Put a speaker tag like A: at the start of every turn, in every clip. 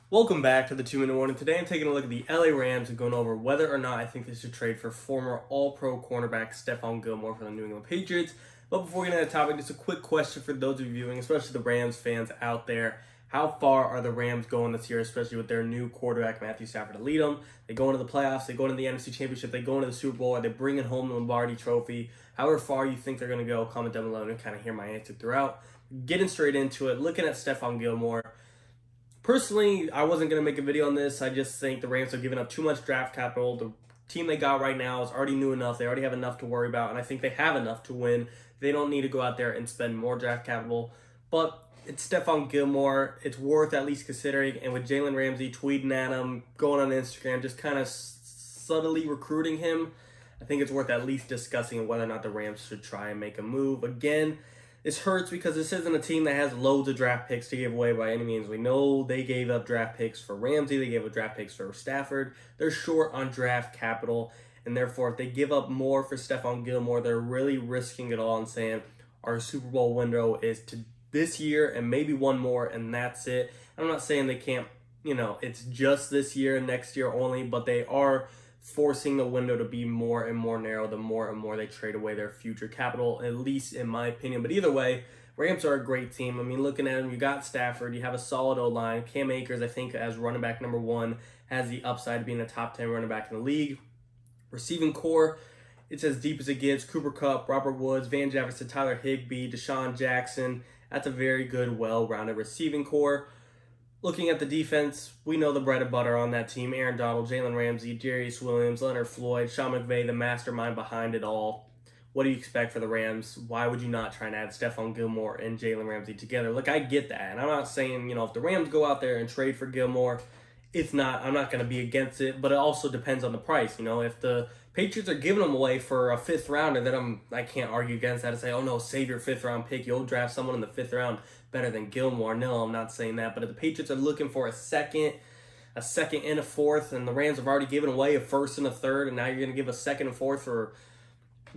A: Welcome back to the 2 Minute Warning. Today I'm taking a look at the LA Rams and going over whether or not I think they should trade for former All-Pro cornerback Stephon Gilmore for the New England Patriots. But before we get into the topic, just a quick question for those of you viewing, especially the Rams fans out there. How far are the Rams going this year, especially with their new quarterback Matthew Stafford to lead them? They go into the playoffs, they go into the NFC Championship, they go into the Super Bowl, are they bringing home the Lombardi Trophy? However far you think they're going to go, comment down below and kind of hear my answer throughout. Getting straight into it, looking at Stephon Gilmore. Personally, I wasn't going to make a video on this. I just think the Rams are giving up too much draft capital. The team they got right now is already new enough. They already have enough to worry about, and I think they have enough to win. They don't need to go out there and spend more draft capital. But it's Stephon Gilmore. It's worth at least considering. And with Jalen Ramsey tweeting at him, going on Instagram, just kind of subtly recruiting him, I think it's worth at least discussing whether or not the Rams should try and make a move. Again, this hurts because this isn't a team that has loads of draft picks to give away by any means. We know they gave up draft picks for Ramsey. They gave up draft picks for Stafford. They're short on draft capital. And therefore, if they give up more for Stephon Gilmore, they're really risking it all and saying our Super Bowl window is to this year and maybe one more, and that's it. I'm not saying they can't, it's just this year and next year only, but they are forcing the window to be more and more narrow the more and more they trade away their future capital, at least in my opinion. But either way, Rams are a great team. I mean, looking at them, you got Stafford, you have a solid O-line. Cam Akers, I think, as running back number one, has the upside of being a top 10 running back in the league. Receiving core, it's as deep as it gets. Cooper Kupp, Robert Woods, Van Jefferson, Tyler Higbee, Deshaun Jackson. That's a very good, well-rounded receiving core. Looking at the defense, we know the bread and butter on that team. Aaron Donald, Jalen Ramsey, Darius Williams, Leonard Floyd, Sean McVay, the mastermind behind it all. What do you expect for the Rams? Why would you not try and add Stephon Gilmore and Jalen Ramsey together? Look, I get that. And I'm not saying, if the Rams go out there and trade for Gilmore, I'm not going to be against it, but it also depends on the price. If the Patriots are giving them away for a fifth rounder, then I can't argue against that and say, oh no, save your fifth round pick. You'll draft someone in the fifth round better than Gilmore. No, I'm not saying that. But if the Patriots are looking for a second and a fourth, and the Rams have already given away a first and a third, and now you're going to give a second and fourth for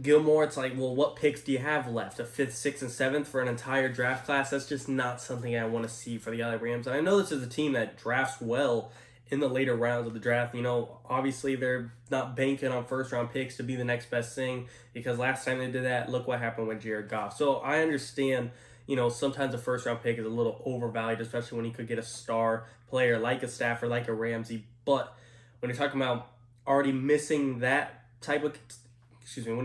A: Gilmore, it's like, well, what picks do you have left? A fifth, sixth, and seventh for an entire draft class? That's just not something I want to see for the LA Rams. And I know this is a team that drafts well in the later rounds of the draft. Obviously they're not banking on first round picks to be the next best thing, because last time they did that, look what happened with Jared Goff. So I understand, sometimes a first round pick is a little overvalued, especially when you could get a star player like a Stafford, like a Ramsey. But when you're talking about already missing when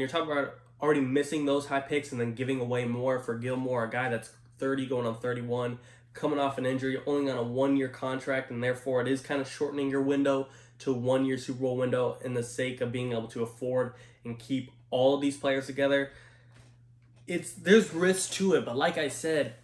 A: you're talking about already missing those high picks and then giving away more for Gilmore, a guy that's 30 going on 31, coming off an injury, only on a 1-year contract, and therefore it is kind of shortening your window to a 1-year Super Bowl window in the sake of being able to afford and keep all of these players together. There's risk to it, but like I said,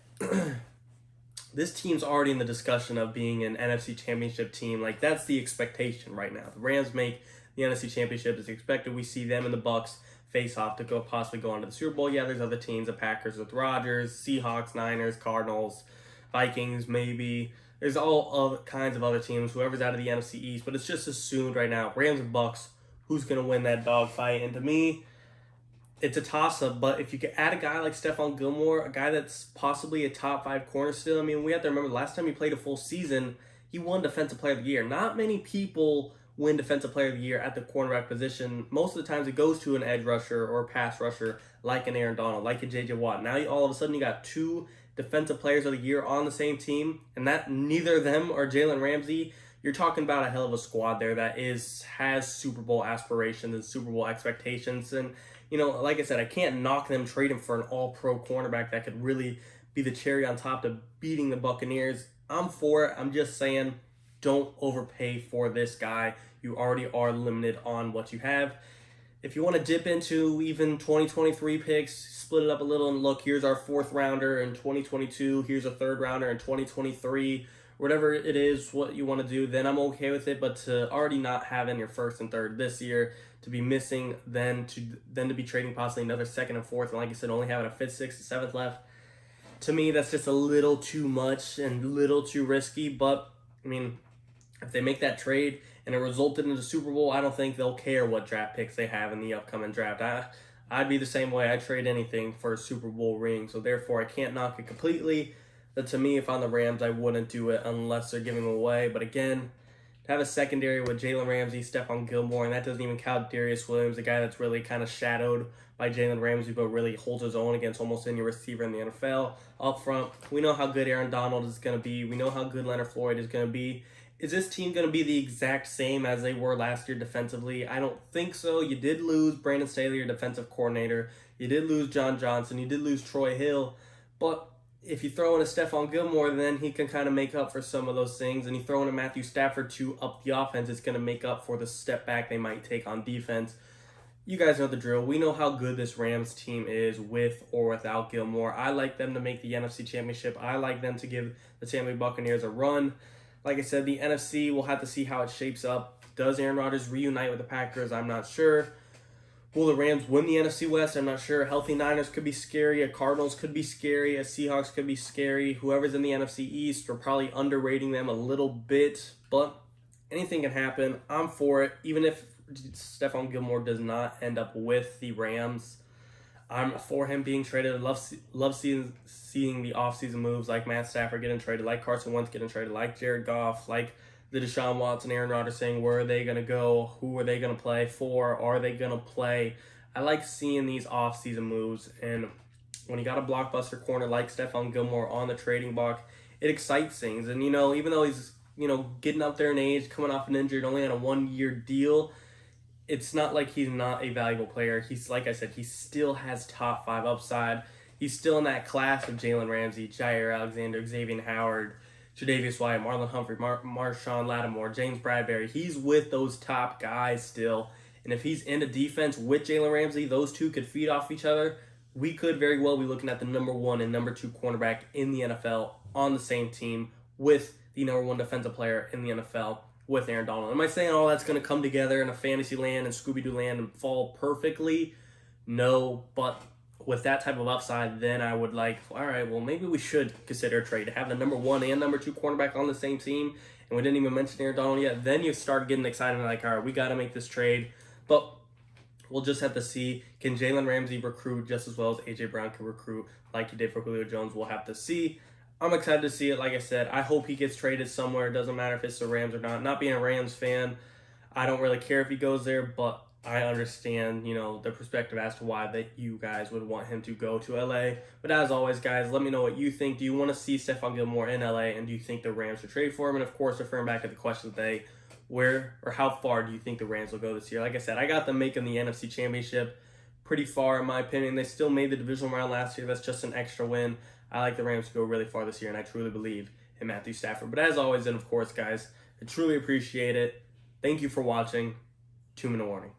A: this team's already in the discussion of being an NFC Championship team. Like, that's the expectation right now. The Rams make the NFC Championship. It's expected we see them and the Bucs face off to possibly go on to the Super Bowl. Yeah, there's other teams, the Packers with Rodgers, Seahawks, Niners, Cardinals, Vikings, maybe. There's all other kinds of other teams, whoever's out of the NFC East, but it's just assumed right now, Rams and Bucs, who's going to win that dogfight. And to me, it's a toss-up, but if you could add a guy like Stephon Gilmore, a guy that's possibly a top 5 corner still, I mean, we have to remember the last time he played a full season, he won Defensive Player of the Year. Not many people win Defensive Player of the Year at the cornerback position. Most of the times it goes to an edge rusher or pass rusher like an Aaron Donald, like a J.J. Watt. Now all of a sudden you got 2 Defensive Players of the Year on the same team, and that neither of them are Jalen Ramsey. You're talking about a hell of a squad there that has Super Bowl aspirations and Super Bowl expectations. And, like I said, I can't knock them trading for an all-pro cornerback that could really be the cherry on top to beating the Buccaneers. I'm for it. I'm just saying, don't overpay for this guy. You already are limited on what you have. If you want to dip into even 2023 picks, split it up a little and look, here's our 4th rounder in 2022, here's a 3rd rounder in 2023, whatever it is, what you want to do, then I'm okay with it. But to already not have in your 1st and 3rd this year, to be missing, then to be trading possibly another 2nd and 4th, and like I said, only having a 5th, 6th, and 7th left, to me, that's just a little too much and a little too risky. But, I mean, if they make that trade and it resulted in the Super Bowl, I don't think they'll care what draft picks they have in the upcoming draft. I'd be the same way. I'd trade anything for a Super Bowl ring. So therefore, I can't knock it completely. But to me, if I'm the Rams, I wouldn't do it unless they're giving him away. But again, to have a secondary with Jalen Ramsey, Stephon Gilmore, and that doesn't even count Darius Williams, a guy that's really kind of shadowed by Jalen Ramsey, but really holds his own against almost any receiver in the NFL. Up front, we know how good Aaron Donald is going to be. We know how good Leonard Floyd is going to be. Is this team going to be the exact same as they were last year defensively? I don't think so. You did lose Brandon Staley, your defensive coordinator. You did lose John Johnson. You did lose Troy Hill. But if you throw in a Stephon Gilmore, then he can kind of make up for some of those things. And you throw in a Matthew Stafford to up the offense, it's going to make up for the step back they might take on defense. You guys know the drill. We know how good this Rams team is with or without Gilmore. I like them to make the NFC Championship. I like them to give the Tampa Bay Buccaneers a run. Like I said, the NFC, we'll have to see how it shapes up. Does Aaron Rodgers reunite with the Packers? I'm not sure. Will the Rams win the NFC West? I'm not sure. Healthy Niners could be scary. A Cardinals could be scary. A Seahawks could be scary. Whoever's in the NFC East, we're probably underrating them a little bit. But anything can happen. I'm for it. Even if Stephon Gilmore does not end up with the Rams, I'm for him being traded. I love seeing the offseason moves like Matt Stafford getting traded, like Carson Wentz getting traded, like Jared Goff, like the Deshaun Watson, Aaron Rodgers saying where are they going to go, who are they going to play for, are they going to play. I like seeing these offseason moves, and when you got a blockbuster corner like Stephon Gilmore on the trading block, it excites things. And, even though he's, getting up there in age, coming off an injury, only on a 1-year deal, it's not like he's not a valuable player. He's, like I said, he still has top 5 upside. He's still in that class of Jalen Ramsey, Jair Alexander, Xavier Howard, Tre'Davious White, Marlon Humphrey, Marshawn Lattimore, James Bradbury. He's with those top guys still. And if he's in a defense with Jalen Ramsey, those two could feed off each other. We could very well be looking at the number 1 and number 2 cornerback in the NFL on the same team with the number 1 defensive player in the NFL with Aaron Donald. Am I saying all that's going to come together in a fantasy land and Scooby-Doo land and fall perfectly? No, but with that type of upside, then I would all right, well, maybe we should consider a trade to have the number 1 and number 2 cornerback on the same team. And we didn't even mention Aaron Donald yet. Then you start getting excited, all right, we got to make this trade. But we'll just have to see. Can Jalen Ramsey recruit just as well as A.J. Brown can recruit like he did for Julio Jones? We'll have to see. I'm excited to see it. Like I said, I hope he gets traded somewhere. It doesn't matter if it's the Rams or not. Not being a Rams fan, I don't really care if he goes there, but I understand, the perspective as to why that you guys would want him to go to LA. But as always, guys, let me know what you think. Do you want to see Stephon Gilmore in LA, and do you think the Rams should trade for him? And of course, referring back to the question today, where or how far do you think the Rams will go this year? Like I said, I got them making the NFC Championship pretty far, in my opinion. They still made the divisional round last year. That's just an extra win. I like the Rams to go really far this year, and I truly believe in Matthew Stafford. But as always, and of course, guys, I truly appreciate it. Thank you for watching. 2-minute warning.